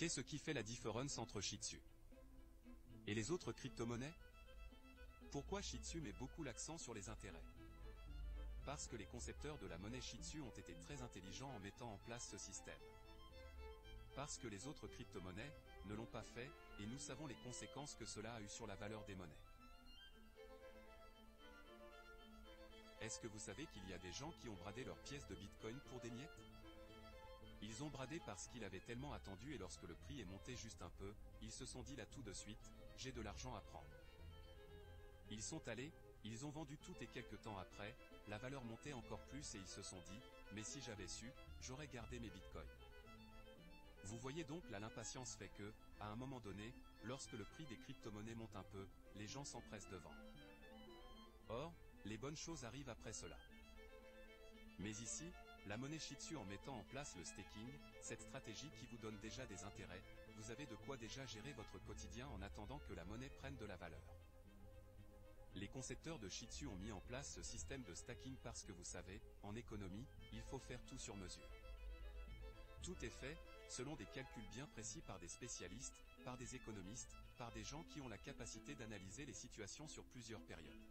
Qu'est-ce qui fait la différence entre Shitsu et les autres crypto-monnaies? Pourquoi Shitsu met beaucoup l'accent sur les intérêts? Parce que les concepteurs de la monnaie Shitsu ont été très intelligents en mettant en place ce système. Parce que les autres crypto-monnaies ne l'ont pas fait, et nous savons les conséquences que cela a eu sur la valeur des monnaies. Est-ce que vous savez qu'il y a des gens qui ont bradé leurs pièces de Bitcoin pour des miettes? Ils ont bradé parce qu'ils avaient tellement attendu et lorsque le prix est monté juste un peu, ils se sont dit là tout de suite, j'ai de l'argent à prendre. Ils sont allés, ils ont vendu tout et quelques temps après, la valeur montait encore plus et ils se sont dit, mais si j'avais su, j'aurais gardé mes bitcoins. Vous voyez donc là l'impatience fait que, à un moment donné, lorsque le prix des crypto-monnaies monte un peu, les gens s'empressent de vendre. Or, les bonnes choses arrivent après cela. Mais ici, la monnaie Shitsu en mettant en place le staking, cette stratégie qui vous donne déjà des intérêts, vous avez de quoi déjà gérer votre quotidien en attendant que la monnaie prenne de la valeur. Les concepteurs de Shitsu ont mis en place ce système de stacking parce que vous savez, en économie, il faut faire tout sur mesure. Tout est fait, selon des calculs bien précis par des spécialistes, par des économistes, par des gens qui ont la capacité d'analyser les situations sur plusieurs périodes.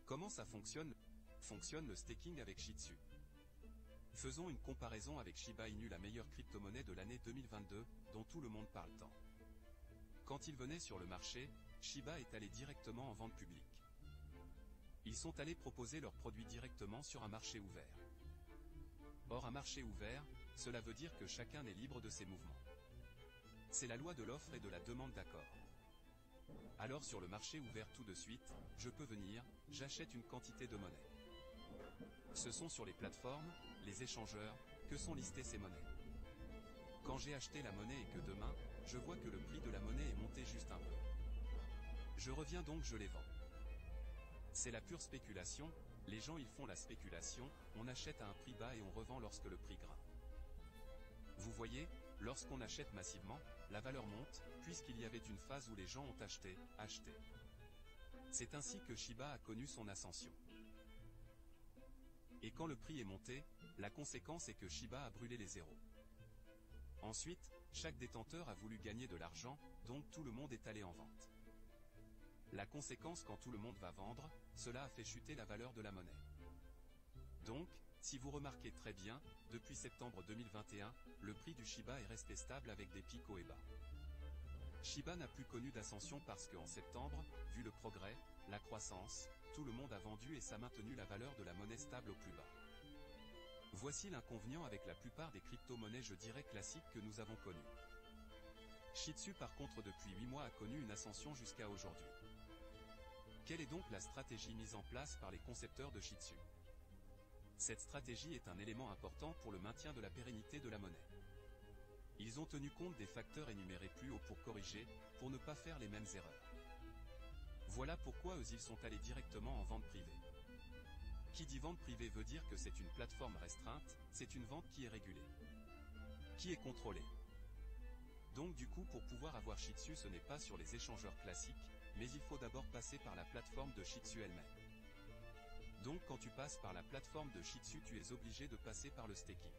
Comment ça fonctionne le staking avec Shitsu? Faisons une comparaison avec Shiba Inu, la meilleure crypto-monnaie de l'année 2022, dont tout le monde parle tant. Quand il venait sur le marché, Shiba est allé directement en vente publique. Ils sont allés proposer leurs produits directement sur un marché ouvert. Or un marché ouvert, cela veut dire que chacun est libre de ses mouvements. C'est la loi de l'offre et de la demande d'accord. Alors sur le marché ouvert tout de suite, je peux venir, j'achète une quantité de monnaie. Ce sont sur les plateformes, les échangeurs, que sont listées ces monnaies. Quand j'ai acheté la monnaie et que demain, je vois que le prix de la monnaie est monté juste un peu. Je reviens donc je les vends. C'est la pure spéculation, les gens ils font la spéculation, on achète à un prix bas et on revend lorsque le prix grimpe. Vous voyez, lorsqu'on achète massivement, la valeur monte, puisqu'il y avait une phase où les gens ont acheté. C'est ainsi que Shiba a connu son ascension. Et quand le prix est monté, la conséquence est que Shiba a brûlé les zéros. Ensuite, chaque détenteur a voulu gagner de l'argent, donc tout le monde est allé en vente. La conséquence quand tout le monde va vendre, cela a fait chuter la valeur de la monnaie. Donc, si vous remarquez très bien, depuis septembre 2021, le prix du Shiba est resté stable avec des pics hauts et bas. Shiba n'a plus connu d'ascension parce qu'en septembre, vu le progrès, la croissance, tout le monde a vendu et ça a maintenu la valeur de la monnaie stable au plus bas. Voici l'inconvénient avec la plupart des crypto-monnaies je dirais classiques que nous avons connues. Shitsu par contre depuis 8 mois a connu une ascension jusqu'à aujourd'hui. Quelle est donc la stratégie mise en place par les concepteurs de Shitsu? Cette stratégie est un élément important pour le maintien de la pérennité de la monnaie. Ils ont tenu compte des facteurs énumérés plus haut pour corriger, pour ne pas faire les mêmes erreurs. Voilà pourquoi eux ils sont allés directement en vente privée. Qui dit vente privée veut dire que c'est une plateforme restreinte, c'est une vente qui est régulée. Qui est contrôlée. Donc du coup pour pouvoir avoir Shitsu ce n'est pas sur les échangeurs classiques, mais il faut d'abord passer par la plateforme de Shitsu elle-même. Donc quand tu passes par la plateforme de Shitsu tu es obligé de passer par le staking.